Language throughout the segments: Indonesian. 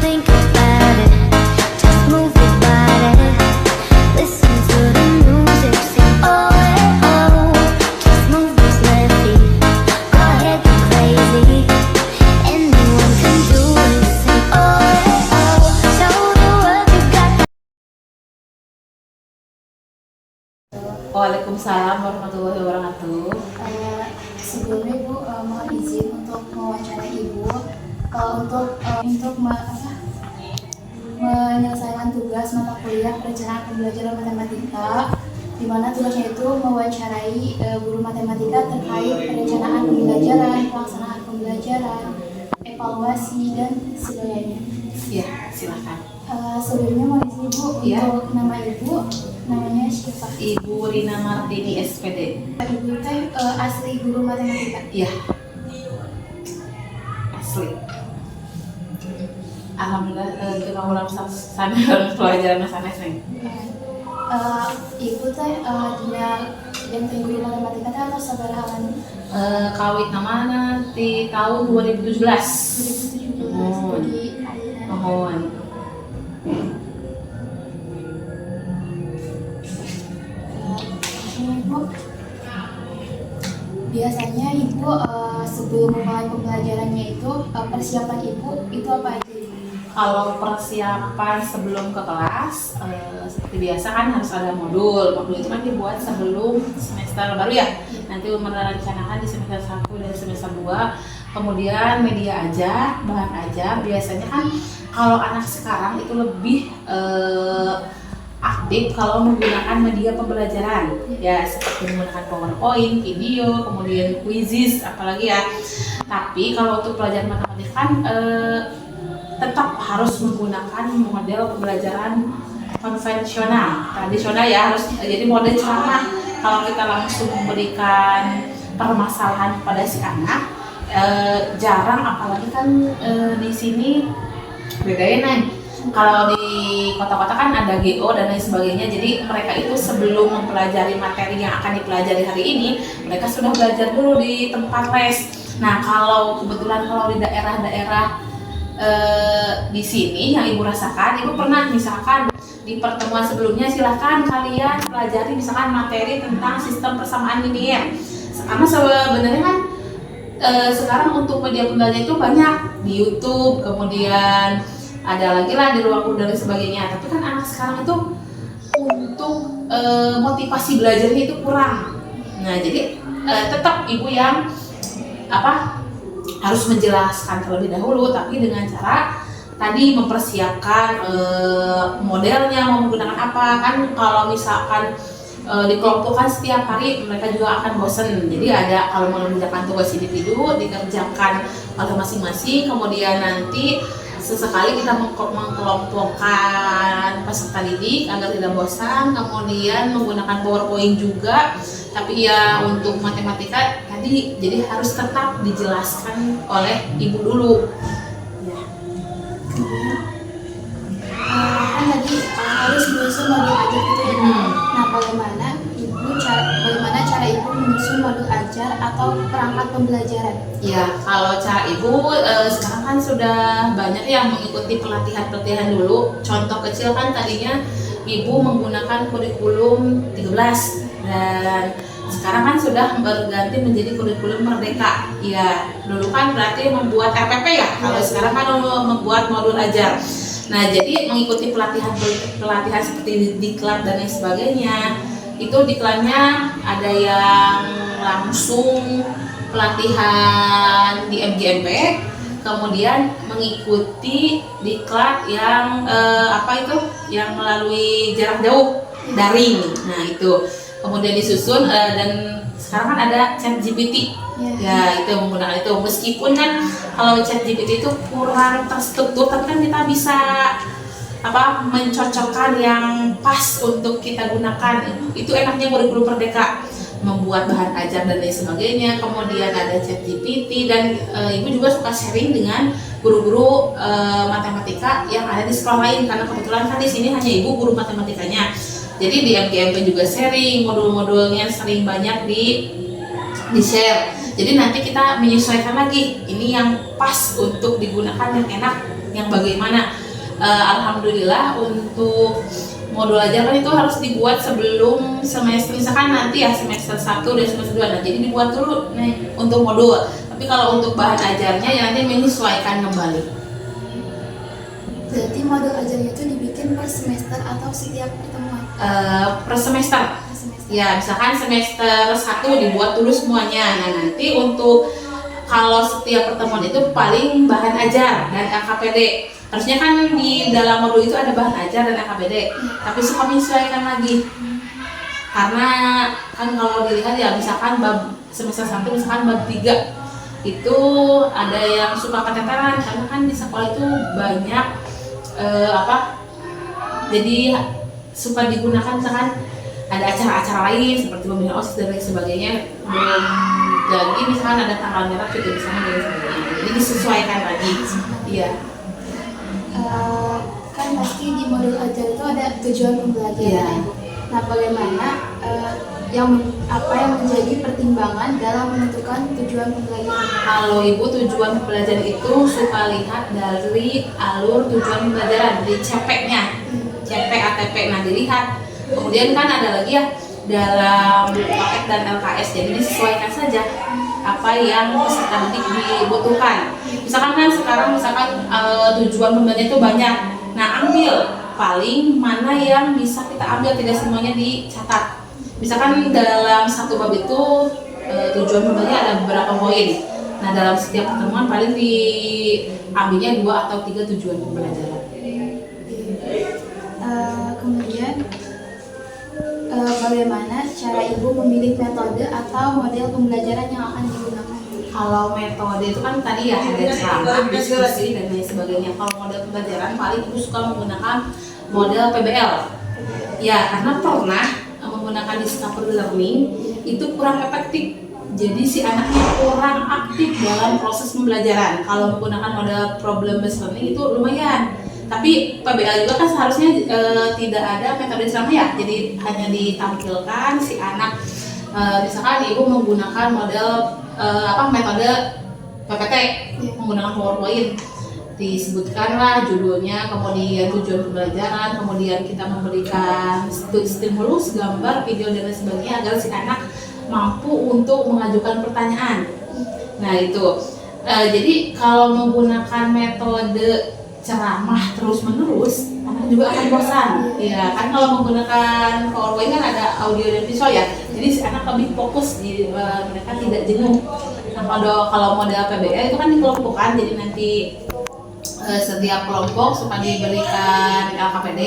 Think about it, just move your body. Listen to the music, sing oh eh, oh. Just move those left feet, go ahead, go crazy. Anyone can do it, sing oh eh, oh. Show the world you got. Waalaikumsalam warahmatullahi wabarakatuh. Sebelumnya Ibu mohon izin untuk mewawancara Ibu untuk menyelesaikan tugas mata kuliah perencanaan pembelajaran matematika, di mana tugasnya itu mewawancarai guru matematika terkait perencanaan pembelajaran, pelaksanaan pembelajaran, evaluasi dan sebagainya. Ya, silakan. Sebelumnya mohon izin Ibu Ya. untuk nama Ibu, namanya siapa? Ibu Rina Martini SPD. Ibu teh asli guru matematika. Iya. Asli. Alhamdulillah kita ulang sambil pelajaran sanes nih. Ibu teh dina yang teh guru matematika teh atau sabarahan Kawit namanya di tahun 2017. 2017 jadi Mohon. Ibu biasanya Ibu sebelum memulai pembelajarannya itu persiapan Ibu itu apa aja? Kalau persiapan sebelum ke kelas, seperti biasa kan harus ada modul. Modul itu kan dibuat sebelum semester baru ya. Nanti merencanakan di semester 1 dan semester 2. Kemudian media ajar, bahan ajar. Biasanya kan kalau anak sekarang itu lebih aktif kalau menggunakan media pembelajaran. Ya seperti menggunakan PowerPoint, video, kemudian quizzes, apalagi ya. Tapi kalau untuk pelajaran matematika kan tetap harus menggunakan model pembelajaran konvensional, tradisional ya, harus jadi model ceramah. Kalau kita langsung memberikan permasalahan pada si anak, jarang, apalagi kan di sini bedain nih. Kalau di kota-kota kan ada GO dan lain sebagainya, jadi mereka itu sebelum mempelajari materi yang akan dipelajari hari ini, mereka sudah belajar dulu di tempat les. Nah, kalau kebetulan kalau di daerah-daerah di sini yang Ibu rasakan, Ibu pernah misalkan di pertemuan sebelumnya silahkan kalian pelajari misalkan materi tentang sistem persamaan linier. Karena sebenarnya kan sekarang untuk media pembelajaran itu banyak di YouTube, kemudian ada lagi lah di ruang guru dan sebagainya. Tapi kan anak sekarang itu untuk motivasi belajarnya itu kurang. Nah jadi tetap Ibu yang harus menjelaskan terlebih dahulu, tapi dengan cara tadi mempersiapkan modelnya mau menggunakan apa. Kan kalau misalkan dikelompokkan setiap hari mereka juga akan bosen. Jadi ada kalau mengerjakan tugas individu dikerjakan oleh masing-masing, kemudian nanti sesekali kita mengkelompokkan peserta didik agar tidak bosan, kemudian menggunakan PowerPoint juga. Tapi ya untuk matematika tadi jadi harus tetap dijelaskan oleh Ibu dulu. Ya. Kan tadi harus menyusun modul ajar gitu ya. Nah, bagaimana cara Ibu menyusun modul ajar atau perangkat pembelajaran? Ya, kalau cara Ibu sekarang kan sudah banyak yang mengikuti pelatihan-pelatihan dulu. Contoh kecil kan tadinya Ibu menggunakan kurikulum 13 dan sekarang kan sudah berganti menjadi kurikulum Merdeka. Ya, dulu kan berarti membuat RPP ya. Kalau sekarang kan membuat modul ajar. Nah, jadi mengikuti pelatihan seperti diklat dan lain sebagainya. Itu diklatnya ada yang langsung pelatihan di MGMP, kemudian mengikuti diklat yang yang melalui jarak jauh daring. Nah itu kemudian disusun dan sekarang kan ada ChatGPT. Ya itu menggunakan itu, meskipun kan kalau ChatGPT itu kurang terstruktur, tapi kan kita bisa mencocokkan yang pas untuk kita gunakan. Itu enaknya kurikulum Merdeka. membuat bahan ajar dan lain sebagainya. Kemudian ada ChatGPT dan ibu juga suka sharing dengan guru-guru matematika yang ada di sekolah lain karena kebetulan kan di sini hanya ibu guru matematikanya. Jadi di MGMP juga sharing modul-modulnya sering banyak di share. Jadi nanti kita menyesuaikan lagi ini yang pas untuk digunakan yang enak yang bagaimana. Alhamdulillah untuk modul ajar kan itu harus dibuat sebelum semester, misalkan nanti ya semester 1 dan semester 2, nah jadi dibuat dulu nih untuk modul. Tapi kalau untuk bahan ajarnya ya nanti menyesuaikan kembali. Berarti modul ajarnya itu dibikin per semester atau setiap pertemuan? Per semester. Per semester. Ya misalkan semester 1 dibuat dulu semuanya. Nah nanti untuk kalau setiap pertemuan itu paling bahan ajar dan LKPD. Harusnya kan di dalam modul itu ada bahan ajar dan LKPD, tapi suka menyesuaikan lagi. Karena kan kalau dilihat ya misalkan bab semester 1 misalkan bab 3 itu ada yang suka keteteran karena kan di sekolah itu banyak jadi suka digunakan misalkan ada acara-acara lain seperti pemilihan OSIS dan lain sebagainya, belum lagi misalkan ada tanggal merah juga misalkan dan lain sebagainya, jadi disesuaikan lagi. Iya. Kan pasti di modul ajar itu ada tujuan pembelajaran. Nah, bagaimana yang menjadi pertimbangan dalam menentukan tujuan pembelajaran? Kalau ibu tujuan pembelajaran itu suka lihat dari alur tujuan pembelajaran, dari CP-nya, CP ATP. Nah dilihat. Kemudian kan ada lagi ya dalam paket dan LKS, jadi disesuaikan saja apa yang peserta didik dibutuhkan. Misalkan kan sekarang tujuan pembelajaran itu banyak. Nah ambil paling mana yang bisa kita ambil, tidak semuanya dicatat. Misalkan dalam satu bab itu tujuan pembelajaran ada beberapa poin. Nah dalam setiap pertemuan paling diambilnya 2 atau 3 tujuan pembelajaran. Kemudian bagaimana cara ibu memilih metode atau model pembelajaran yang akan digunakan? Kalau metode itu kan tadi ya ada ceramah, diskusi dan lain sebagainya. Kalau model pembelajaran paling ibu suka menggunakan model PBL. Ya karena pernah menggunakan discovery learning itu kurang efektif. Jadi si anaknya kurang aktif dalam proses pembelajaran. Kalau menggunakan model problem based learning itu lumayan. Tapi PBL juga kan seharusnya tidak ada metode ceramah ya. Jadi hanya ditampilkan si anak. Misalkan ibu menggunakan model metode PPT, menggunakan PowerPoint, disebutkanlah judulnya, kemudian tujuan pembelajaran, kemudian kita memberikan stimulus, gambar, video dan lain sebagainya agar si anak mampu untuk mengajukan pertanyaan. Nah itu, jadi kalau menggunakan metode ceramah terus-menerus, anak juga akan bosan. Ya kan kalau menggunakan PowerPoint kan ada audio dan visual ya, jadi si anak lebih fokus, mereka tidak jenuh. Nah kalau model PBL itu kan dikelompokkan, jadi nanti setiap kelompok suka diberikan LKPD,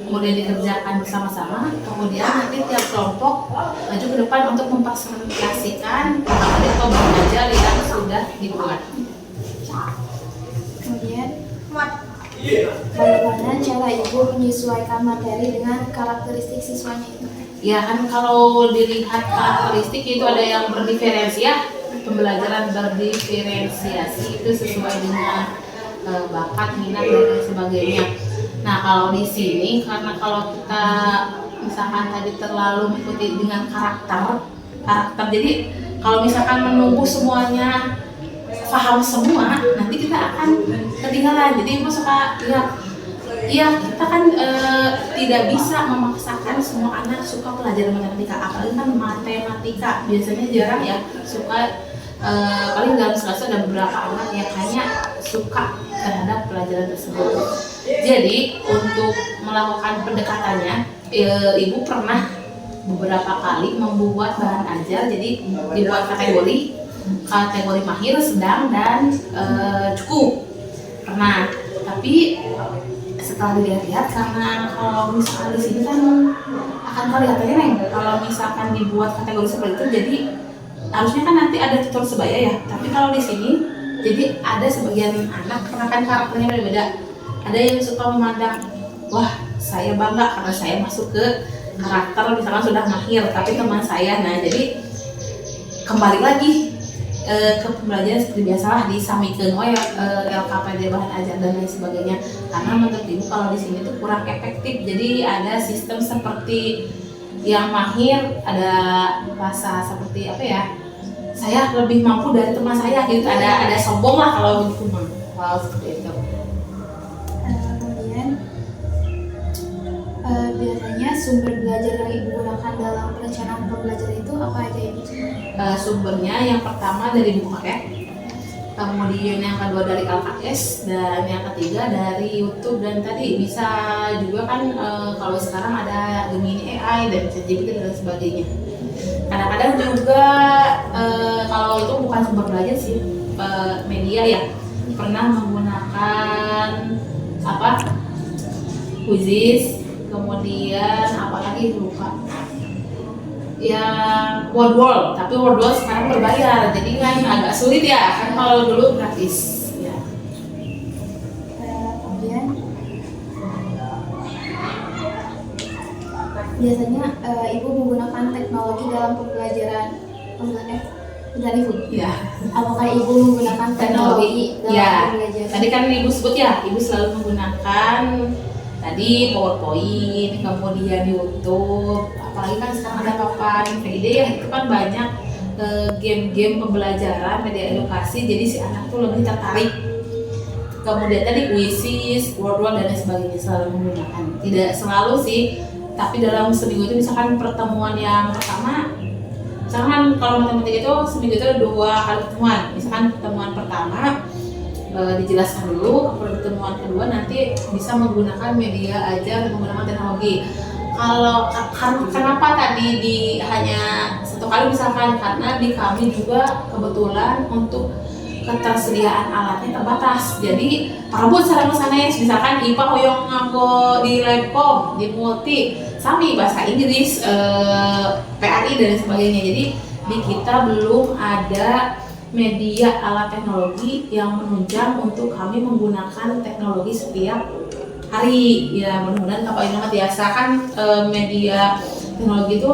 kemudian dikerjakan bersama-sama, kemudian nanti tiap kelompok maju ke depan untuk mempresentasikan LKPD atau belajar yang sudah dibuat. Kemudian bagaimana cara ibu menyesuaikan materi dengan karakteristik siswanya itu? Ya kan kalau dilihat karakteristik itu ada yang berdiferensi ya, pembelajaran berdiferensiasi itu sesuai dengan bakat, minat dan lain sebagainya. Nah kalau di sini karena kalau kita misalkan tadi terlalu mengikuti dengan karakter, jadi kalau misalkan menunggu semuanya paham semua, nanti kita akan ketinggalan. Jadi ibu suka kita kan tidak bisa memaksakan semua anak suka pelajaran matematika, apalagi kan matematika biasanya jarang ya suka. Paling dalam kelas ada beberapa anak yang hanya suka terhadap pelajaran tersebut. Jadi untuk melakukan pendekatannya, ibu pernah beberapa kali membuat bahan ajar. Jadi dibuat kategori mahir, sedang dan cukup. Pernah, tapi setelah dilihat-lihat karena kalau misalkan di sini kan akan kelihatannya neng, kalau misalkan dibuat kategori seperti itu, jadi harusnya kan nanti ada tutor sebaya ya, tapi kalau di sini jadi ada sebagian anak karena kan karakternya berbeda. Ada yang suka memandang, wah saya bangga karena saya masuk ke karakter misalkan sudah mahir, tapi teman saya, nah jadi kembali lagi ke pembelajaran seperti biasalah disamikeun we LKPD bahan ajar dan lain sebagainya, karena menurut ibu kalau di sini tuh kurang efektif. Jadi ada sistem seperti yang mahir, ada rasa seperti apa ya, saya lebih mampu dari teman saya gitu, ada sombong lah kalau gitu mah, kalau seperti itu. Kemudian biasanya sumber belajar yang ibu gunakan dalam perencanaan pembelajaran itu apa aja ibu? Sumbernya yang pertama dari buku paket, kemudian yang kedua dari LKS, dan yang ketiga dari YouTube, dan tadi bisa juga kan kalau sekarang ada Gemini AI dan ChatGPT dan sebagainya. Kadang-kadang juga kalau itu bukan sumber belajar sih, media ya, pernah menggunakan apa, Quizizz, kemudian apa lagi lupa, yang Wordwall, tapi Wordwall sekarang berbayar, jadi kan agak sulit ya, kan kalau dulu gratis ya. Kemudian biasanya ibu menggunakan teknologi dalam pembelajaran dan ibu. Ya. Apakah ibu menggunakan teknologi dalam Ya. pembelajaran? Tadi kan ibu sebut ya, ibu selalu menggunakan tadi PowerPoint, kemudian YouTube, apalagi kan sekarang ada papan VID ya, itu kan banyak game-game pembelajaran media edukasi, jadi si anak tuh lebih tertarik. Kemudian tadi Quizizz, Wordwall dan lain sebagainya selalu menggunakan. Tidak selalu sih, tapi dalam seminggu itu misalkan pertemuan yang pertama, misalkan kalau matematika itu seminggu itu ada 2 kali pertemuan. Misalkan pertemuan pertama dijelaskan dulu, pertemuan kedua nanti bisa menggunakan media ajar dan menggunakan teknologi. Kalau kenapa tadi hanya 1 kali misalkan, karena di kami juga kebetulan untuk ketersediaan alatnya terbatas. Jadi parabut sareng sanes, misalkan IPA hoyong nganggo di Labcom, di Multi, sami bahasa Inggris, PRI dan sebagainya. Jadi di kita belum ada media alat teknologi yang menunjang untuk kami menggunakan teknologi setiap hari. Ya mudah-mudahan kalau ini biasa kan media teknologi itu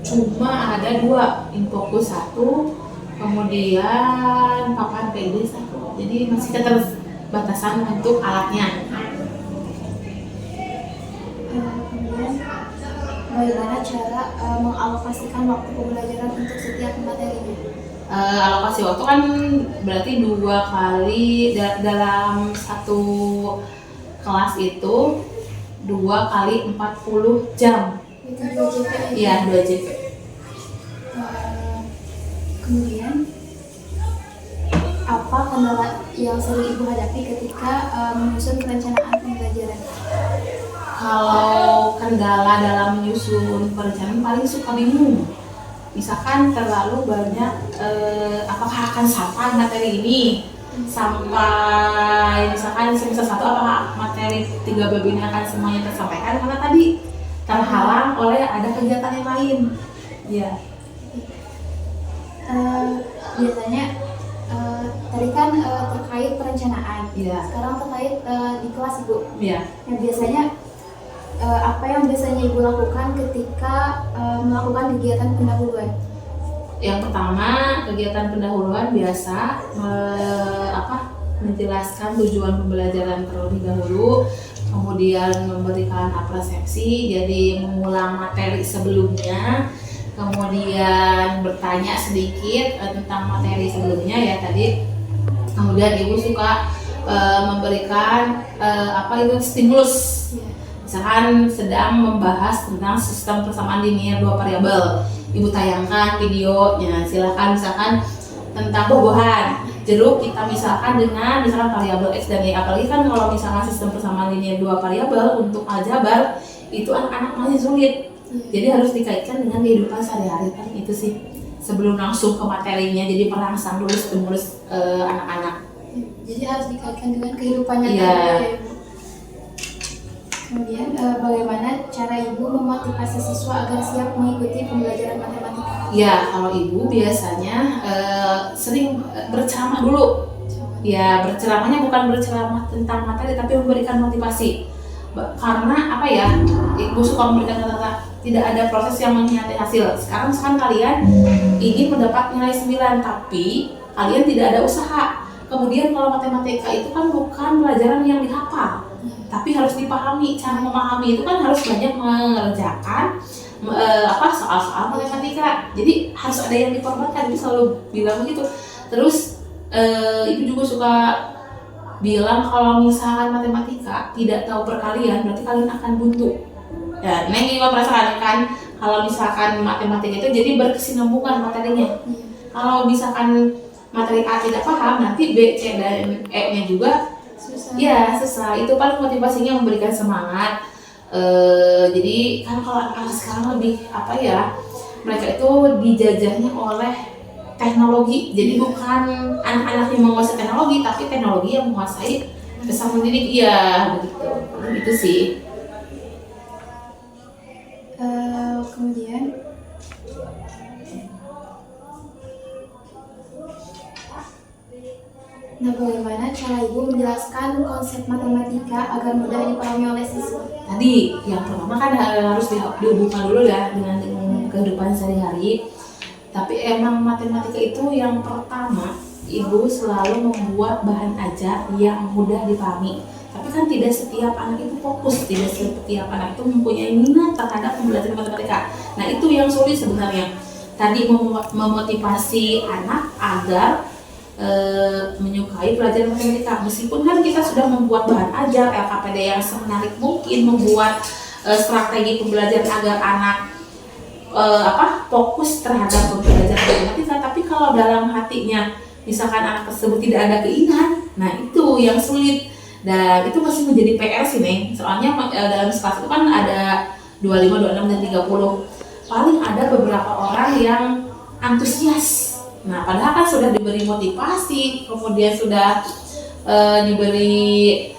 cuma ada 2, Infocus 1, kemudian papan PD 1. Jadi masih keterbatasan untuk alatnya. Kemudian bagaimana cara mengalokasikan waktu pembelajaran untuk setiap materinya? Alokasi waktu kan berarti 2 kali dalam 1 kelas itu 2 kali 40 jam. Itu 2 JP. Iya, 2 JP. Kemudian apa kendala yang sering ibu hadapi ketika menyusun perencanaan pembelajaran? Kalau kendala dalam menyusun perencanaan paling suka bingung. Misalkan terlalu banyak, apakah akan sampai materi ini sampai misalkan semester 1 apakah materi 3 bab ini akan semuanya tersampaikan, karena tadi terhalang oleh ada kegiatan yang lain. Ya. Biasanya tadi kan terkait perencanaan. Iya. Sekarang terkait di kelas ibu. Iya. Nah, biasanya apa yang biasanya ibu lakukan ketika melakukan kegiatan pendahuluan? Yang pertama, kegiatan pendahuluan biasa menjelaskan tujuan pembelajaran terlebih dahulu, kemudian memberikan apresiasi, jadi mengulang materi sebelumnya, kemudian bertanya sedikit tentang materi sebelumnya ya tadi. Kemudian ibu suka memberikan stimulus. Misalkan sedang membahas tentang sistem persamaan linear 2 variabel, ibu tayangkan videonya. Silahkan misalkan tentang buah-buahan, jeruk kita misalkan dengan misalkan variabel x dan y. Apalagi kan kalau misalkan sistem persamaan linear 2 variabel untuk aljabar itu anak-anak masih sulit. Jadi harus dikaitkan dengan kehidupan sehari-hari, kan itu sih. Sebelum langsung ke materinya, jadi perangsang dulu stimulus anak-anak. Jadi harus dikaitkan dengan kehidupannya. Iya. Kemudian bagaimana cara ibu memotivasi siswa agar siap mengikuti pembelajaran matematika? Ya, kalau ibu biasanya sering berceramah dulu. Ya, berceramahnya bukan berceramah tentang materi, tapi memberikan motivasi. Karena apa ya, ibu suka memberikan kata-kata tidak ada proses yang mengkhianati hasil. Sekarang misalkan kalian ingin mendapat nilai 9 tapi kalian tidak ada usaha. Kemudian kalau matematika itu kan bukan pelajaran yang dihafal, tapi harus dipahami. Cara memahami itu kan harus banyak mengerjakan soal-soal matematika. Jadi harus ada yang dikorbankan, itu selalu bilang begitu. Terus ibu juga suka bilang kalau misalkan matematika tidak tahu perkalian berarti kalian akan buntu. Ya, Neng juga merasakan kan kalau misalkan matematika itu jadi berkesinambungan materinya. Kalau misalkan materi A tidak paham, nanti B, C, dan E-nya juga susah. Ya, susah. Itu paling motivasinya memberikan semangat. Jadi kan kalau anak sekarang lebih mereka itu dijajahnya oleh teknologi. Jadi bukan anak-anak yang menguasai teknologi, tapi teknologi yang menguasai pesan mendidik. Iya, begitu. Itu sih. Kemudian nah, bagaimana cara ibu menjelaskan konsep matematika agar mudah dipahami oleh siswa? Tadi yang pertama kan harus dihubungkan dulu ya dengan kehidupan sehari-hari. Tapi emang matematika itu yang pertama ibu selalu membuat bahan ajar yang mudah dipahami. Tapi kan tidak setiap anak itu fokus, tidak setiap anak itu mempunyai minat terhadap pembelajaran matematika. Nah itu yang sulit sebenarnya. Tadi memotivasi anak agar menyukai pelajaran matematika. Meskipun kan kita sudah membuat bahan ajar LKPD yang semenarik mungkin, membuat strategi pembelajaran agar anak fokus terhadap pembelajaran matematika, tapi kalau dalam hatinya misalkan anak tersebut tidak ada keinginan, nah itu yang sulit. Dan itu masih menjadi PR sih Neng. Soalnya dalam kelas itu kan ada 25, 26, dan 30. Paling ada beberapa orang yang antusias. Nah, padahal kan sudah diberi motivasi, kemudian sudah diberi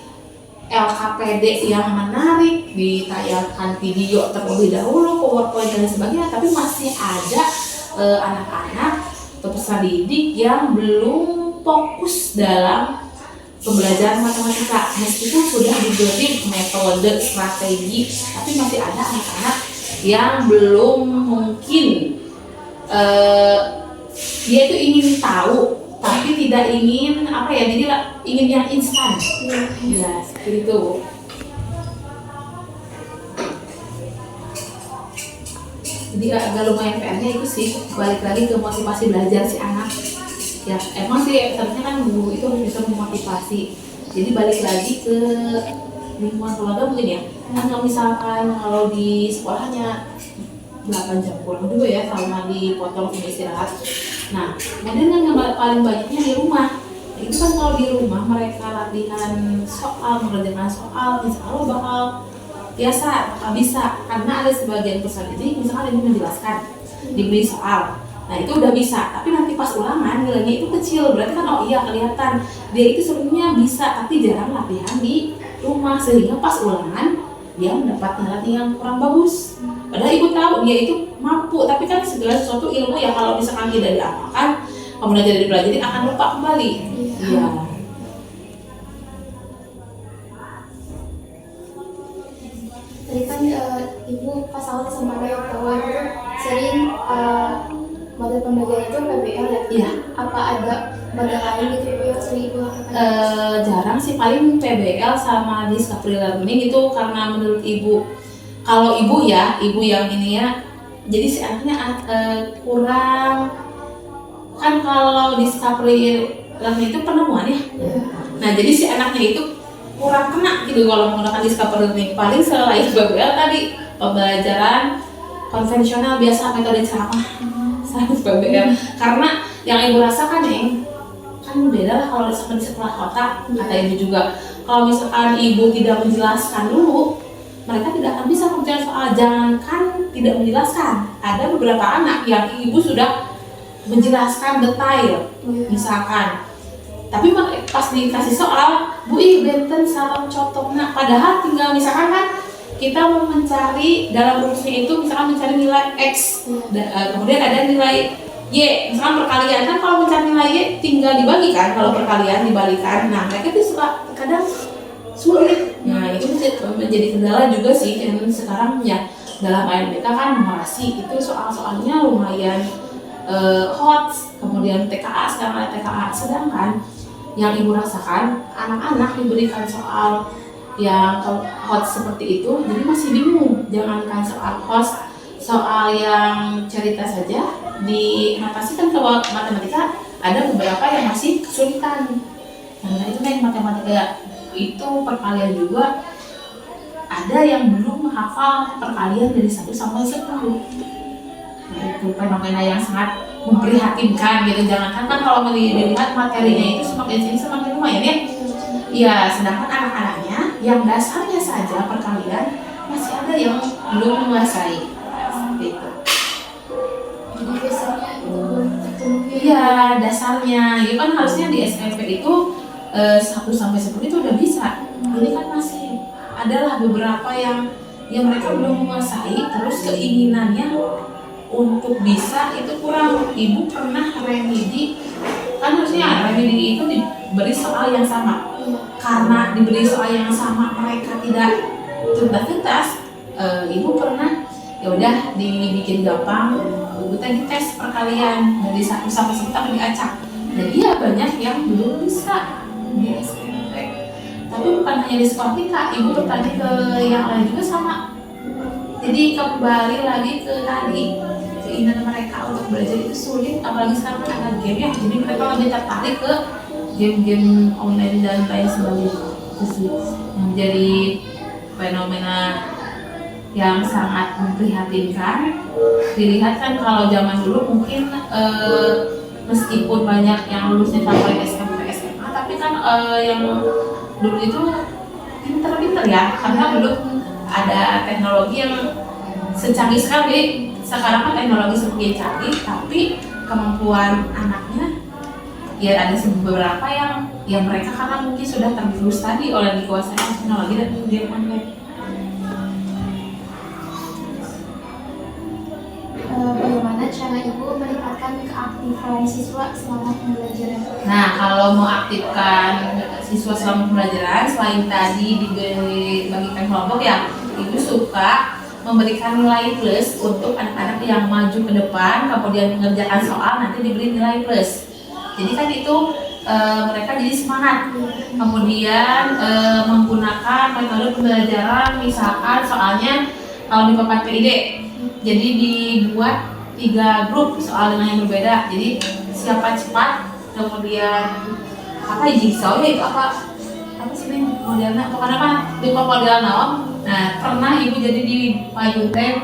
LKPD yang menarik, ditayangkan video terlebih dahulu, PowerPoint dan sebagainya, tapi masih ada anak-anak atau peserta didik yang belum fokus dalam pembelajaran matematika. Meskipun sudah diberi metode, strategi, tapi masih ada anak-anak yang belum mungkin dia itu ingin tahu tapi tidak ingin jadi ingin yang instan. Ya, seperti itu. Jadi agak lumayan PR-nya itu sih, balik lagi ke motivasi belajar si anak. Ya, emang sih seharusnya kan guru itu harus bisa memotivasi. Jadi balik lagi ke lingkungan keluarga mungkin ya. Kan kalau misalkan kalau di sekolahnya 8 jam kurang juga ya, sama dipotong untuk istirahat. Nah, kemudian kan yang paling banyaknya di rumah. Itu kan kalau di rumah mereka latihan soal, mengerjakan soal, insya Allah bakal biasa, bakal bisa. Karena ada sebagian peserta didik, misalkan ini menjelaskan, diberi soal. Nah itu udah bisa, tapi nanti pas ulangan nilainya itu kecil, berarti kan kelihatan dia itu sebenarnya bisa, tapi jarang latihan di rumah, sehingga pas ulangan dia mendapat nilai yang kurang bagus. Padahal ibu tahu dia itu mampu, tapi kan segala sesuatu ilmu ya kalau misalkan tidak diamalkan, kemudian tidak dipelajari akan lupa kembali. Iya. Tadi kan ibu pas awal sampaikan bahwa itu sering model pembelajaran itu PBL ya? Iya. Apa ada model lain gitu yang sering ibu lakukan? Jarang sih, paling PBL sama Discovery Learning itu karena menurut ibu, kalau ibu yang ini ya, jadi si anaknya kurang, kan kalau Discovery Learning itu penemuan ya. Nah jadi si anaknya itu kurang kena gitu kalau menggunakan Discovery Learning. Paling selain PBL tadi, pembelajaran konvensional biasa, metode ceramah, selain PBL. Karena yang ibu rasakan kan beda lah kalau misalkan di sekolah kota, kata ibu juga. Kalau misalkan ibu tidak menjelaskan dulu, mereka tidak akan bisa mengerjakan soal. Jangankan tidak menjelaskan, ada beberapa anak yang ibu sudah menjelaskan detail, misalkan, tapi pas dikasih soal, Bu benten salam contohnya, padahal tinggal misalkan kan kita mau mencari dalam rumusnya itu misalkan mencari nilai X, kemudian ada nilai Y, misalkan perkalian kan kalau mencari nilai Y tinggal dibagikan, kalau perkalian dibalikan. Nah mereka itu suka kadang sulit. Nah itu menjadi kendala juga sih, dan sekarang ya dalam AMPK kan numerasi itu soal-soalnya lumayan hot, kemudian TKA sekarang ada TKA, sedangkan yang ibu rasakan anak-anak diberikan soal yang hot seperti itu jadi masih bingung, jangankan soal host, soal yang cerita saja di notasi kan kalau matematika ada beberapa yang masih kesulitan. Nah itu kan matematika itu perkalian juga ada yang belum menghafal perkalian dari 1 sampai 10. Nah, itu fenomena yang sangat memprihatinkan gitu. Jangankan kan kalau melihat materinya itu semakin sini semakin lumayan ya. Ya, sedangkan anak-anaknya yang dasarnya saja perkalian masih ada yang belum menguasai. Seperti itu. Jadi biasanya itu belum terpenuhi. Iya, dasarnya. Ya kan harusnya di SMP itu 1 sampai 10 itu udah bisa. Ini kan masih adalah beberapa yang mereka belum menguasai, terus keinginannya untuk bisa itu kurang. Ibu pernah remedi, kan harusnya remedi itu diberi soal yang sama. Karena diberi soal yang sama mereka tidak tuntas, ibu pernah ya udah dibikin gampang, ibu tadi tes perkalian dari 1 sampai 10 tapi diacak. Jadi ya banyak yang belum bisa di SMP. Tapi bukan hanya di sekolah kita, ibu bertanya ke yang lain juga sama. Jadi kembali lagi ke tadi, keinginan mereka untuk belajar itu sulit, apalagi sekarang kan ada game ya, jadi mereka lebih tertarik ke game-game online dan lain sebagainya. Itu sih yang jadi fenomena yang sangat memprihatinkan. Dilihat kan kalau zaman dulu mungkin meskipun banyak yang lulusnya sampai SMP SMA, tapi kan yang dulu itu pinter-pinter ya, karena belum ada teknologi yang secanggih sekali. Sekarang kan teknologi semakin canggih, tapi kemampuan anaknya ya ada beberapa yang mereka karena mungkin sudah tergerus tadi oleh dikuasai teknologi dan game online. Bagaimana cara ibu meningkatkan keaktifan siswa selama pembelajaran? Nah, kalau mau aktifkan siswa selama pembelajaran, selain tadi dibagikan kelompok ya, ibu suka memberikan nilai plus untuk anak-anak yang maju ke depan, kemudian mengerjakan soal nanti diberi nilai plus. Jadi kan itu mereka jadi semangat. Kemudian menggunakan metode pembelajaran, misalkan soalnya kalau di papan PID, jadi dibuat 3 grup soal dengan yang berbeda. Jadi siapa cepat, kemudian apa jigsaw ya itu apa sih nih modelnya pokoknya apa di model naon. Nah pernah ibu jadi di payun teh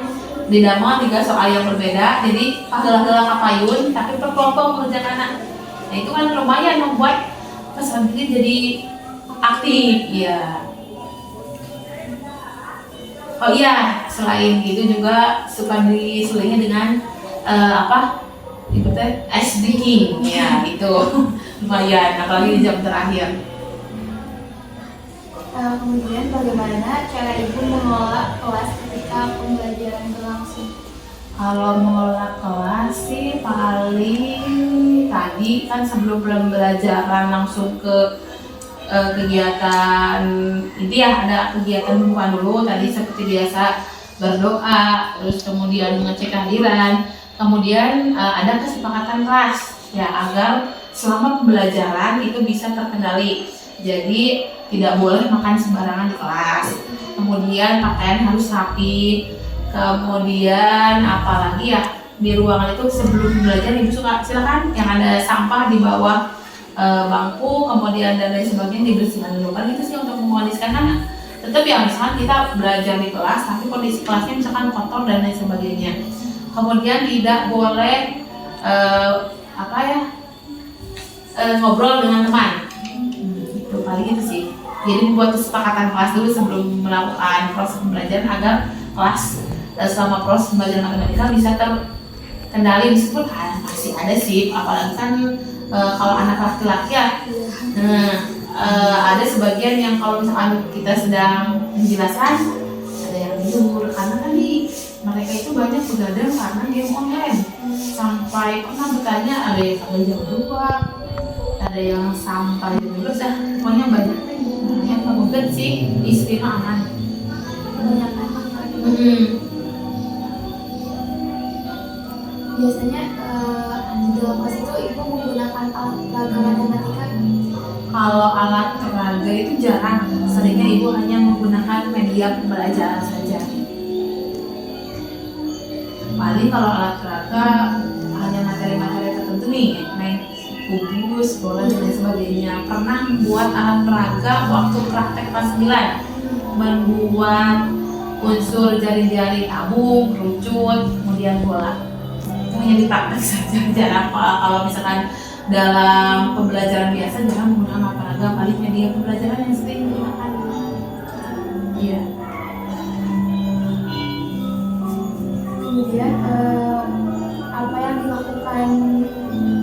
di damel 3 soal yang berbeda, jadi pagelah-gelah ka payun tapi per kelompok mengerjakan anak. Nah itu kan lumayan membuat peserta jadi aktif ya. Oh iya, selain itu juga suka diselingi dengan itu teh ice breaking ya itu lumayan, apalagi di jam terakhir. Kemudian bagaimana cara ibu mengelola kelas ketika pembelajaran berlangsung? Kalau mengelola kelas sih paling tadi kan sebelum pembelajaran langsung ke kegiatan itu ya, ada kegiatan pembukaan dulu tadi seperti biasa berdoa, terus kemudian mengecek kehadiran, kemudian ada kesepakatan kelas ya agar selama pembelajaran itu bisa terkendali. Jadi tidak boleh makan sembarangan di kelas, kemudian pakaian harus rapi, kemudian apalagi ya di ruangan itu sebelum belajar ibu suka silakan yang ada sampah di bawah bangku, kemudian dan lain sebagainya dibersihkan dulu. Kan itu sih untuk mengkondisikan kan tetap ya misalkan kita belajar di kelas tapi kondisi kelasnya misalkan kotor dan lain sebagainya. Kemudian tidak boleh ngobrol dengan teman. Itu paling itu sih. Jadi membuat kesepakatan kelas dulu sebelum melakukan proses pembelajaran agar kelas selama proses pembelajaran matematika bisa terkendali. Meskipun masih ada sih, apalagi kan kalau anak laki-laki ya, ada sebagian yang kalau misalkan kita sedang menjelaskan ada yang tidur karena kan mereka itu banyak begadang karena game online. Sampai pernah bertanya ada yang sampai jam 2, ada yang sampai jam 12, pokoknya banyak. Yang mungkin sih istri aman. Banyak anak lagi. biasanya di dalam kelas itu ibu menggunakan alat peraga matematika. Kalau alat peraga itu jarang, seringnya ibu hanya menggunakan media pembelajaran saja. Paling kalau alat peraga hanya materi-materi tertentu nih, main kubus, bola dan lain sebagainya. Pernah membuat alat peraga waktu praktek kelas 9, membuat unsur jari-jari tabung, kerucut, kemudian bola. Itu hanya di praktek saja, jarang. Kalau misalkan dalam pembelajaran biasa jarang menggunakan alat peraga, paling media pembelajaran yang sering digunakan. Iya. Kemudian apa yang dilakukan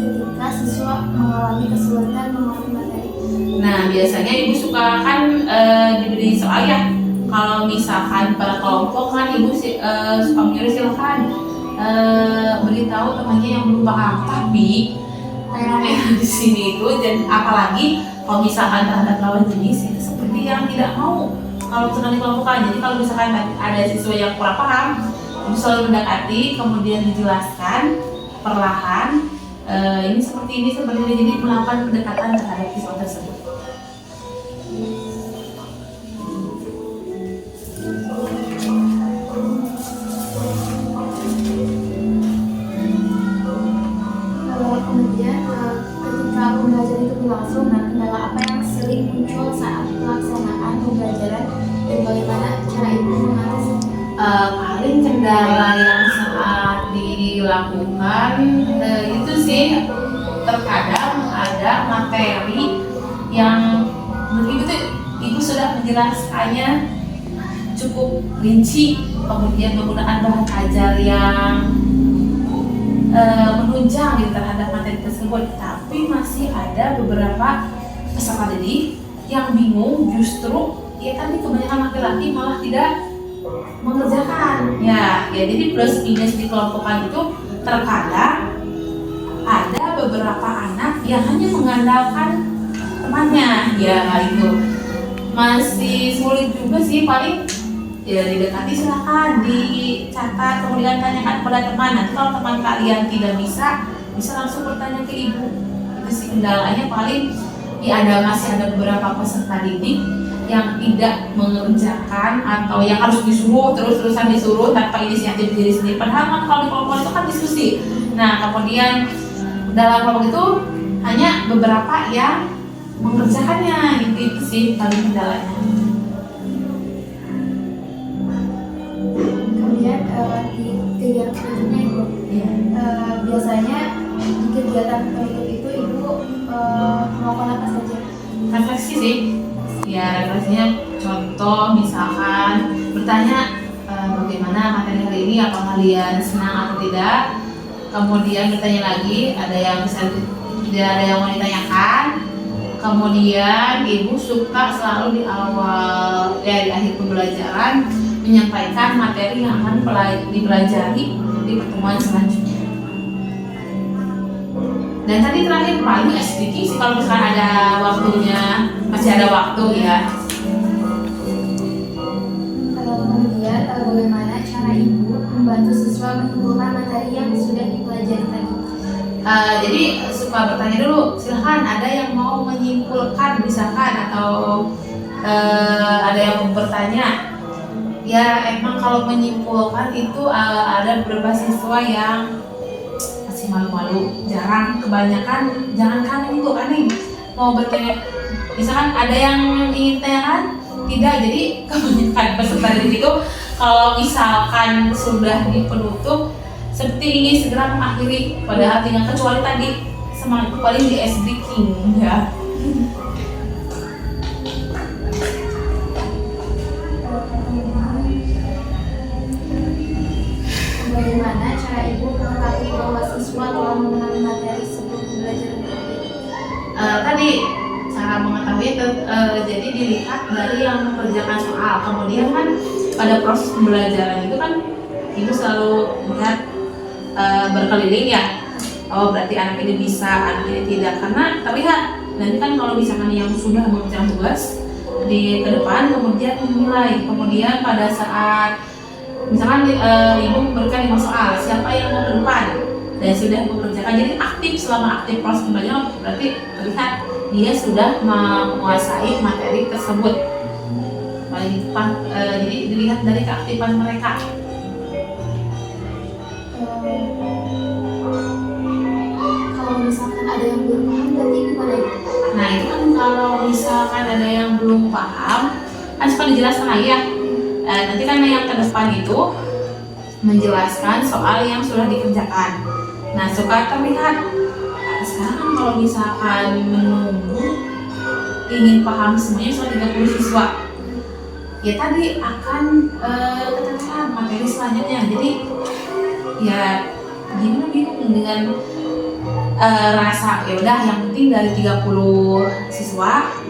ketika siswa mengalami kesulitan memahami materi? Nah, biasanya ibu suka kan diberi soal ya. Kalau misalkan pada kelompok kan ibu suka menyuruh silakan beritahu temannya yang belum paham. Tapi fenomena di sini itu, dan apalagi kalau misalkan terhadap lawan jenis itu seperti yang tidak mau kalau sedang dikelompokkan. Jadi kalau misalkan ada siswa yang kurang paham, ibu selalu mendekati, kemudian dijelaskan perlahan. Ini seperti ini, jadi melakukan pendekatan terhadap siswa tersebut. Kemudian ketika pembelajaran itu berlangsung, nah kendala apa yang sering muncul saat pelaksanaan pembelajaran dan bagaimana cara ibu mengatasi? Paling kendala yang saat dilakukan itu sih terkadang ada materi yang begitu ibu sudah menjelaskannya cukup rinci, kemudian menggunakan bahan ajar yang menunjang gitu terhadap materi tersebut, tapi masih ada beberapa peserta didik yang bingung, justru ya tadi kebanyakan laki-laki malah tidak mengerjakan. Ya jadi plus minus di kelompokan itu terkadang ada beberapa anak yang hanya mengandalkan temannya. Ya itu masih sulit juga sih, paling ya didekati, silakan dicatat, kemudian tanyakan kepada teman. Nanti kalau teman kalian tidak bisa langsung bertanya ke ibu. Itu sih kendalanya paling. Ya masih ada beberapa peserta didik yang tidak mengerjakan atau yang harus disuruh terus-terusan disuruh tanpa inisiatif diri sendiri. Padahal kan kalau di kelompok itu kan diskusi. Nah kemudian dalam kelompok itu hanya beberapa yang mengerjakannya. Itu sih paling kendalanya. Kemudian di kegiatan selanjutnya ibu, biasanya di kegiatan penutup itu ibu melakukan apa saja? Refleksi sih. Ya refleksinya contoh misalkan bertanya bagaimana materi hari ini, apa kalian senang atau tidak. Kemudian bertanya lagi, ada yang mau ditanyakan. Kemudian ibu suka selalu di awal di akhir pembelajaran menyampaikan materi yang akan dipelajari di pertemuan selanjutnya. Dan tadi terakhir paling speaking sih kalau misalkan ada waktunya, masih ada waktu ya. Kemudian bagaimana cara ibu membantu siswa menyimpulkan materi yang sudah dipelajari tadi? Jadi suka bertanya dulu, silahkan ada yang mau menyimpulkan misalkan, atau ada yang mau bertanya. Ya emang kalau menyimpulkan itu ada beberapa siswa yang masih malu-malu, jarang, kebanyakan jangankan itu aneh mau bertanya. Misalkan ada yang ingin tanyakan, tidak, jadi kebanyakan peserta didik itu kalau misalkan sudah di penutup seperti ingin segera mengakhiri, padahal tinggal kecuali tadi semangat paling di speaking ya. Bagaimana cara ibu mengetahui bahwa siswa telah memahami materi sebelum pembelajaran? Tadi cara mengetahui jadi dilihat dari yang mengerjakan soal. Kemudian kan pada proses pembelajaran itu kan ibu selalu melihat berkeliling ya. Oh berarti anak ini bisa, anak ini tidak, karena terlihat. Nanti kan kalau misalkan yang sudah mengerjakan tugas di ke depan kemudian menilai. Kemudian pada saat misalkan ibu memberikan 5 soal, siapa yang mau ke depan? dan sudah mengerjakan, jadi aktif. Selama aktif proses pembelajaran berarti terlihat dia sudah menguasai materi tersebut. Jadi dilihat dari keaktifan mereka. Kalau misalkan ada yang belum paham berarti gimana ya? Nah itu kan kalau misalkan ada yang belum paham, kan suka dijelaskan lagi ya. Nanti kan yang ke depan itu menjelaskan soal yang sudah dikerjakan. Nah suka terlihat. Sekarang kalau misalkan menunggu ingin paham semuanya soal 30 siswa, ya tadi akan keterangan materi selanjutnya. Jadi ya gimana bingung dengan rasa ya udah yang penting dari 30 siswa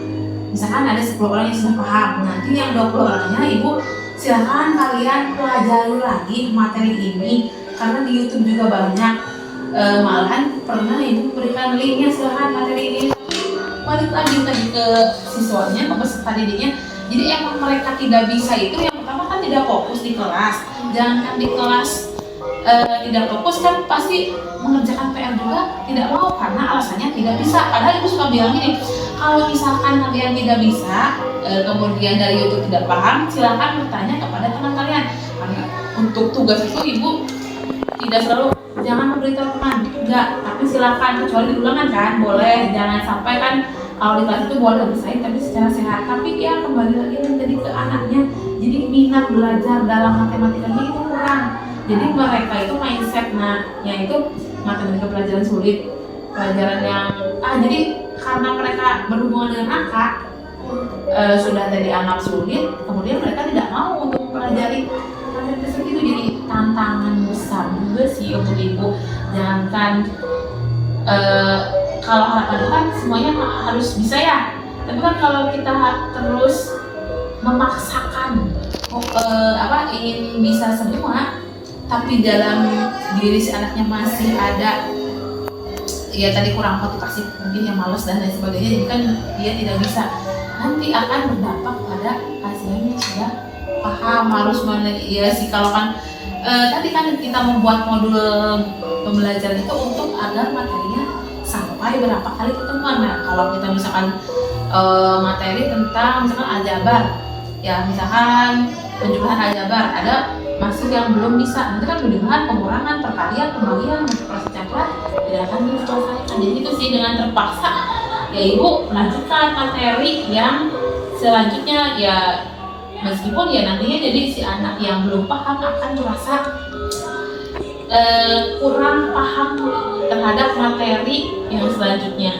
misalkan ada 10 orang yang sudah paham, nanti yang 20 orangnya ibu silahkan kalian pelajari lagi materi ini karena di YouTube juga banyak. Malahan pernah ibu berikan linknya, silahkan materi ini balik lagi ke siswanya, ke peserta didiknya. Jadi emang mereka tidak bisa itu yang pertama kan tidak fokus di kelas. Jangan di kelas tidak fokus kan pasti mengerjakan PR juga tidak mau karena alasannya tidak bisa. Padahal ibu suka bilang gini, kalau misalkan kalian tidak bisa kemudian dari YouTube tidak paham, silakan bertanya kepada teman kalian. Karena untuk tugas itu ibu tidak selalu jangan memberitahu teman, enggak, tapi silakan kecuali di ulangan kan boleh, jangan sampai kan kalau di kelas itu boleh bersaing tapi secara sehat. Tapi ya kembali lagi tadi ke anaknya, jadi minat belajar dalam matematikanya itu kurang. Jadi mereka itu mindset yaitu matematika pelajaran sulit, pelajaran yang jadi karena mereka berhubungan dengan angka sudah dianggap sulit, kemudian mereka tidak mau untuk mempelajari materi tersebut. Itu jadi tantangan besar juga sih untuk ibu. Jangankan kalau harapan kan semuanya harus bisa ya, tapi kan kalau kita terus memaksakan ingin bisa semua, tapi dalam diri si anaknya masih ada ya tadi kurang motivasi, mungkin yang malas dan lain sebagainya, jadi kan dia tidak bisa, nanti akan berdampak pada hasilnya sudah paham. Harus ya sih kalau kan tadi kan kita membuat modul pembelajaran itu untuk agar materinya sampai berapa kali pertemuan. Nah kalau kita misalkan materi tentang misalkan aljabar, ya misalkan penjumlahan aljabar ada masih yang belum bisa, nanti kan penjumlahan, pengurangan, perkalian, pembagian, multiplikasi campuran tidak akan diselesaikan. Jadi itu sih dengan terpaksa ya ibu melanjutkan materi yang selanjutnya, ya meskipun ya nantinya jadi si anak yang belum paham akan merasa kurang paham terhadap materi yang selanjutnya.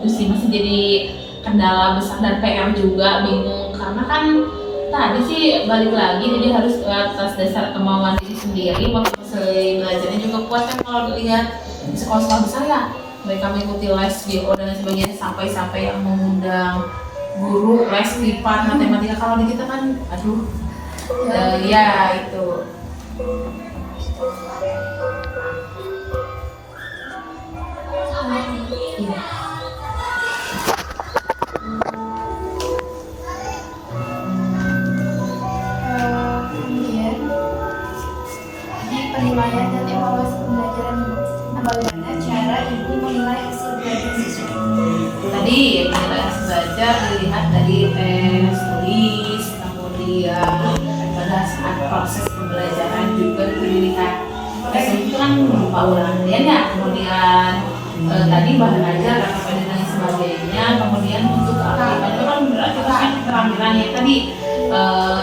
Itu sih masih jadi kendala besar dan PR juga, bingung karena kan tadi sih balik lagi jadi harus atas dasar kemauan diri sendiri. Motivasi belajarnya juga kuat kan kalau dilihat di sekolah-sekolah besar ya, mereka mengikuti les BO dan sebagainya sampai yang mengundang guru les privat matematika. Kalau di kita kan aduh ya itu iya. Kemudian di penilaian dan evaluasi pembelajaran, bagaimana cara ibu menilai hasil belajar siswa? Tadi penilaian belajar dilihat dari tes tulis, kemudian pada saat proses pembelajaran juga dilihat. Tes itu kan berupa ulangan harian ya, kemudian tadi bahan ajar, KKP dan lain sebagainya. Kemudian untuk keaktifan itu kan berarti kan keterampilannya tadi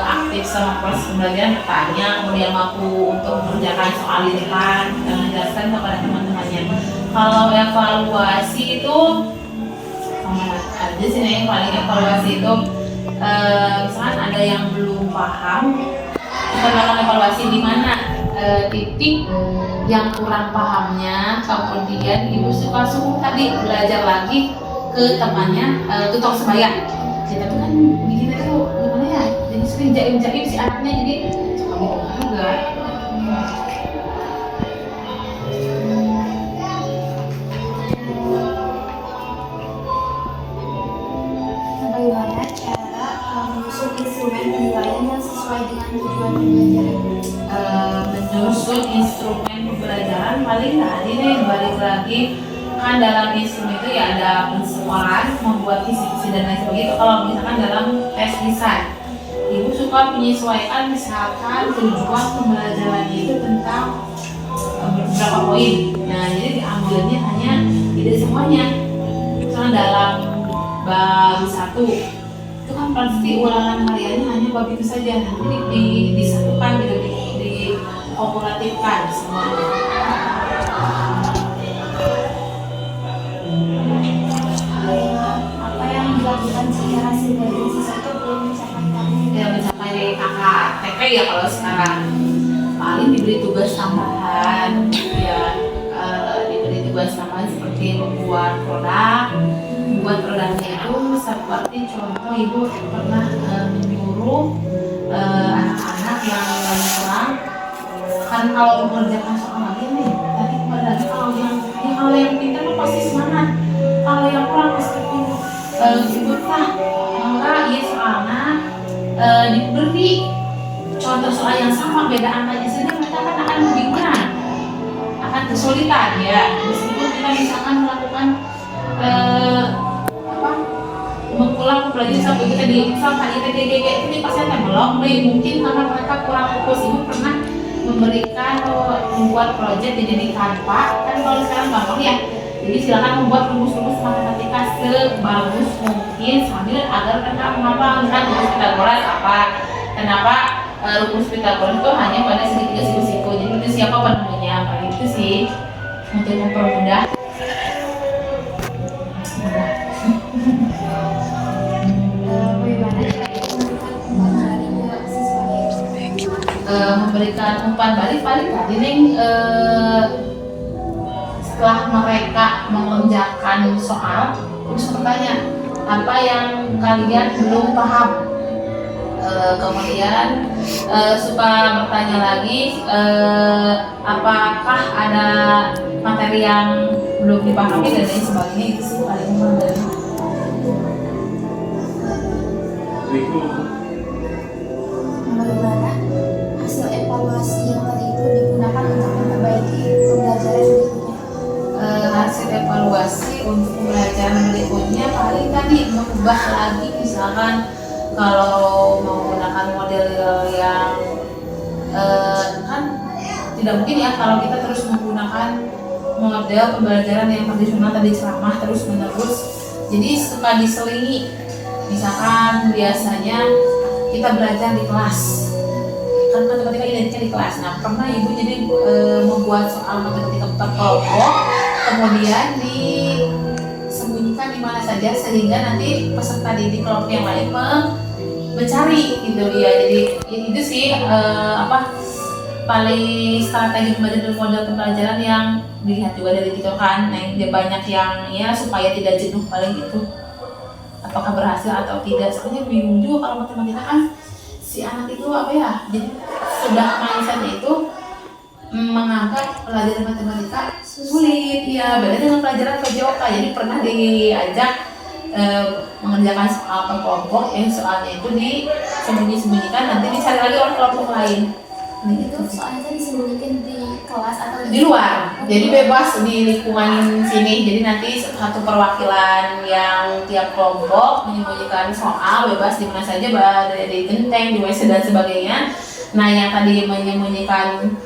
aktif sama proses pembelajaran, bertanya, kemudian mampu untuk mengerjakan soal di depan dan menjelaskan kepada teman-temannya. Kalau evaluasi itu ada sih yang paling evaluasi itu misalkan ada yang belum paham, kita lakukan evaluasi di mana titik yang kurang pahamnya, kemudian ibu suruh tadi belajar lagi ke temannya tutor sebaya. Kita tuh kan bikin itu gimana ya, jadi sering jaim-jaim si anaknya, jadi suka bingung juga. Bagaimana cara menyusun instrumen penilaian yang sesuai dengan tujuan pembelajaran? Menyusun instrumen pembelajaran paling tadi nih balik lagi kan dalam isu itu ya ada pensesuaian, membuat kisi-kisi dan lain sebagainya. Kalau misalkan dalam tes lisan, ibu suka menyesuaikan misalkan tujuan pembelajarannya itu tentang beberapa poin. Nah jadi diambilnya hanya tidak semuanya. Misalnya dalam bab 1 itu kan pasti ulangan hariannya hanya bab itu saja. Nanti disatukan gitu, dikumulatifkan semuanya. Apa yang dilakukan sehingga hasil dari siswa itu belum mencapai target? Ya mencapai kakak TP ya kalau sekarang paling diberi tugas tambahan ya, diberi tugas tambahan seperti membuat produknya itu seperti contoh ibu pernah menyuruh anak-anak yang kurang kan kalau mengerjakan soal lagi nih tadi kembali lagi kalau yang pintar tuh pasti semangat, kalau yang kurang pasti ikut lah enggak ya soalnya diberi contoh soal yang sama beda angkanya saja mereka kan akan kebingungan, akan kesulitan ya. Meskipun kita misalkan melakukan mengulang pelajaran sampai kita misalkan ITDGG itu di pasien belum mungkin karena mereka kurang fokus. Ibu pernah memberikan membuat proyek jadi Canva kan kalau sekarang gampang ya, jadi silakan membuat rumus-rumus matematika sebagus mungkin sambil agar mereka menghafal kan rumus Pythagoras apa, kenapa rumus Pythagoras itu hanya pada segitiga siku-siku, jadi itu siapa penemunya apa itu sih untuk mempermudah. Memberikan umpan balik paling tadi nih setelah mereka mengerjakan soal terus bertanya apa yang kalian belum paham, kemudian suka bertanya lagi apakah ada materi yang belum dipahami dan lain sebagainya. Itu sih paling penting. Bagaimana hasil evaluasi yang tadi itu digunakan untuk memperbaiki pembelajaran berikutnya? Hasil evaluasi untuk pembelajaran berikutnya paling tadi mengubah lagi, misalkan kalau menggunakan model yang kan tidak mungkin ya kalau kita terus menggunakan model pembelajaran yang tradisional tadi ceramah terus menerus, jadi suka diselingi. Misalkan biasanya kita belajar di kelas kan matematika identiknya di kelas. Nah pernah ibu jadi membuat soal matematika berkelompok kemudian disembunyikan di mana saja sehingga nanti peserta didik kelompok yang lain mencari gitu ya. Jadi itu sih paling strategi pembelajaran model pembelajaran yang dilihat juga dari gitu kan. Nah dia banyak yang ya supaya tidak jenuh paling itu apakah berhasil atau tidak. Sebenarnya bingung juga kalau matematika kan si anak itu apa ya, jadi sudah mindsetnya itu menganggap pelajaran matematika sulit ya, beda dengan pelajaran PJOK. Jadi pernah diajak mengerjakan soal per kelompok yang soalnya itu disembunyikan nanti dicari lagi oleh kelompok lain. Itu soalnya disembunyikan di kelas atau di luar, jadi bebas di lingkungan sini. Jadi nanti satu perwakilan yang tiap kelompok menyembunyikan soal bebas di mana saja, di genteng, di WC dan sebagainya. Nah yang tadi menyembunyikan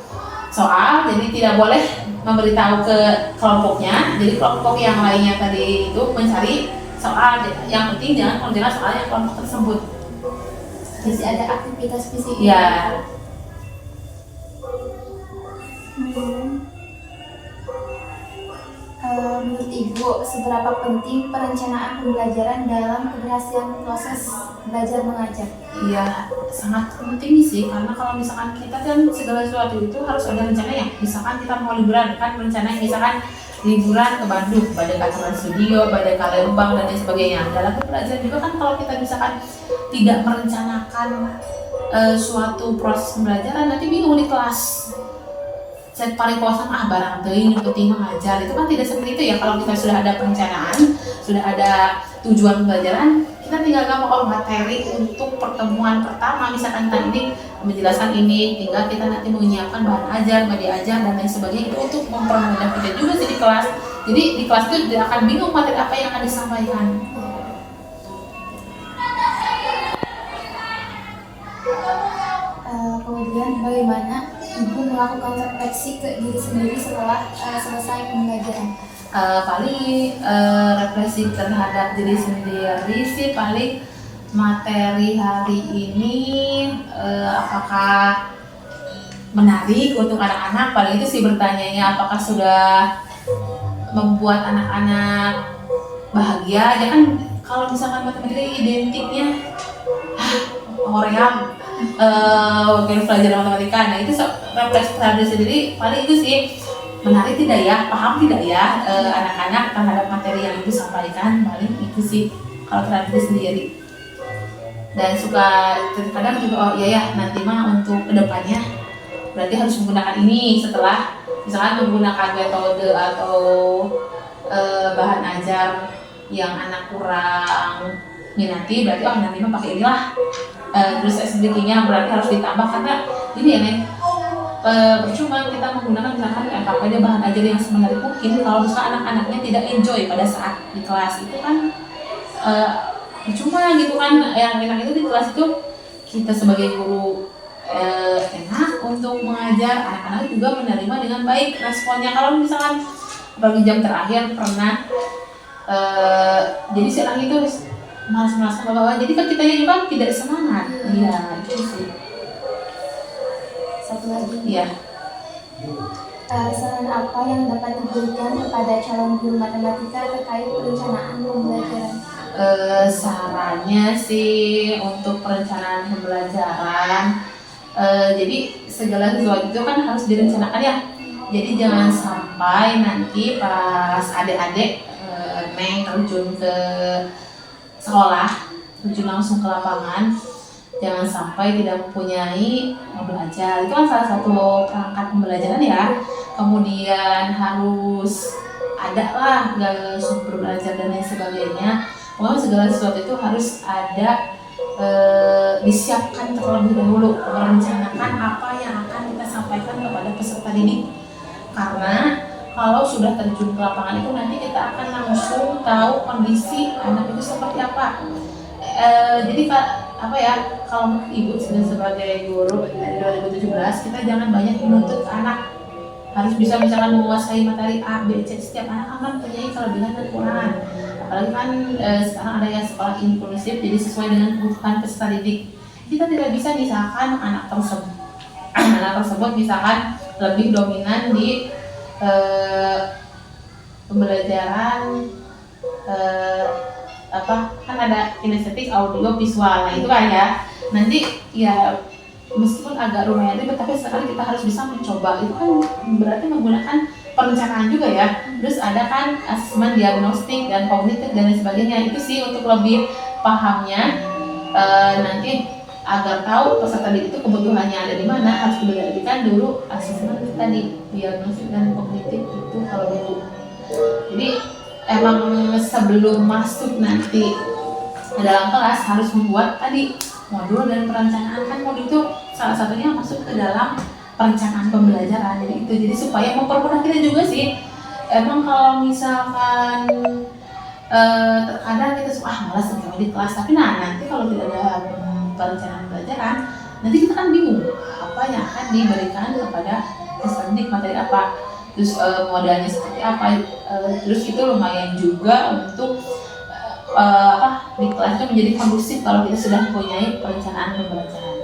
soal jadi tidak boleh memberitahu ke kelompoknya, jadi kelompok yang lainnya tadi itu mencari soal. Yang penting jangan mengerjakan soal yang kelompok tersebut. Jadi ada aktivitas fisik ya. Menurut Ibu, seberapa penting perencanaan pembelajaran dalam keberhasilan proses belajar mengajar? Iya, sangat penting sih, karena kalau misalkan kita kan segala sesuatu itu harus ada rencananya. Misalkan kita mau liburan, kan rencananya misalkan liburan ke Bandung, badai Trans Studio, badai Lembang dan lain sebagainya. Dalam pembelajaran juga kan kalau kita misalkan tidak merencanakan suatu proses pembelajaran, nanti bingung di kelas. set paling kosong barang teuing untuk ting mengajar itu kan tidak seperti itu ya. Kalau kita sudah ada perencanaan, sudah ada tujuan pembelajaran, kita tinggal gampang materi untuk pertemuan pertama misalkan tadi ini menjelaskan ini, tinggal kita nanti menyiapkan bahan ajar, media ajar dan lain sebagainya itu untuk mempermudah kita juga sih di kelas. Jadi di kelas itu tidak akan bingung materi apa yang akan disampaikan. Kemudian bagaimana ibu melakukan refleksi ke diri sendiri setelah selesai pembelajaran? Paling refleksi terhadap diri sendiri sih paling materi hari ini apakah menarik untuk anak-anak, paling itu sih bertanyanya apakah sudah membuat anak-anak bahagia ya kan. Kalau misalkan matematika identiknya Korea pelajaran matematika, nah itu refleksi terhadap diri sendiri paling itu sih menarik tidak ya, paham tidak ya anak-anak terhadap materi yang ibu sampaikan, paling itu sih kalau terhadap diri sendiri. Dan suka kadang juga oh iya ya nanti mah untuk kedepannya berarti harus menggunakan ini setelah misalkan menggunakan metode atau bahan ajar yang anak kurang minati, berarti oh nanti mah pakai inilah. Terus SDK-nya berarti harus ditambah karena ini ya Neng, percuma kita menggunakan misalkan apa aja bahan ajar yang semenarik mungkin kalau misalkan anak-anaknya tidak enjoy pada saat di kelas itu kan percuma gitu kan. Yang enak itu di kelas itu kita sebagai guru enak untuk mengajar, anak-anak juga menerima dengan baik responnya. Kalau misalkan bagi jam terakhir pernah jadi si anak itu malas-malas bawa, jadi kan kita juga tidak semangat. Iya, itu sih. Satu lagi. Iya. Saran apa yang dapat diberikan kepada calon guru matematika terkait perencanaan pembelajaran? Sarannya sih untuk perencanaan pembelajaran, jadi segala sesuatu itu kan harus direncanakan ya. Jadi jangan sampai nanti pas adik-adik Neng terjun ke sekolah, terjun langsung ke lapangan, jangan sampai tidak mempunyai belajar. Itu kan salah satu perangkat pembelajaran ya. Kemudian harus ada lah sumber belajar dan lain sebagainya. Pokoknya segala sesuatu itu harus ada disiapkan terlebih dahulu, merencanakan apa yang akan kita sampaikan kepada peserta didik. Karena kalau sudah terjun ke lapangan itu nanti kita akan langsung tahu kondisi anak itu seperti apa. Jadi apa ya, kalau ibu sebagai guru dari 2017 kita jangan banyak menuntut anak harus bisa misalkan menguasai materi A, B, C. Setiap anak akan mempunyai kelebihan dan kekurangan. Apalagi kan sekarang ada yang sekolah inklusif, jadi sesuai dengan kebutuhan peserta didik. Kita tidak bisa misalkan anak tersebut misalkan lebih dominan di pembelajaran kan ada kinestetik, audio, visual, nah itu kan ya nanti ya meskipun agak lumayan ribet tapi sekali kita harus bisa mencoba. Itu kan berarti menggunakan perencanaan juga ya. Terus ada kan asesmen diagnostik dan kognitif dan lain sebagainya. Itu sih untuk lebih pahamnya nanti agar tahu peserta didik itu kebutuhannya ada di mana, harus diperhatikan dulu asesmen tadi diagnostik dan kognitif itu kalau dulu. Jadi emang sebelum masuk nanti ke dalam kelas harus membuat tadi modul dan perencanaan. Kan modul itu salah satunya masuk ke dalam perencanaan pembelajaran. Jadi supaya mempermudah kita juga sih. Emang kalau misalkan terkadang kita malas di kelas, tapi nanti kalau tidak ada perencanaan pembelajaran, nanti kita kan bingung apa yang akan diberikan kepada peserta didik, materi apa, terus modalnya seperti apa. Terus itu lumayan juga untuk di kelas itu menjadi kondusif kalau kita sudah mempunyai perencanaan pembelajaran.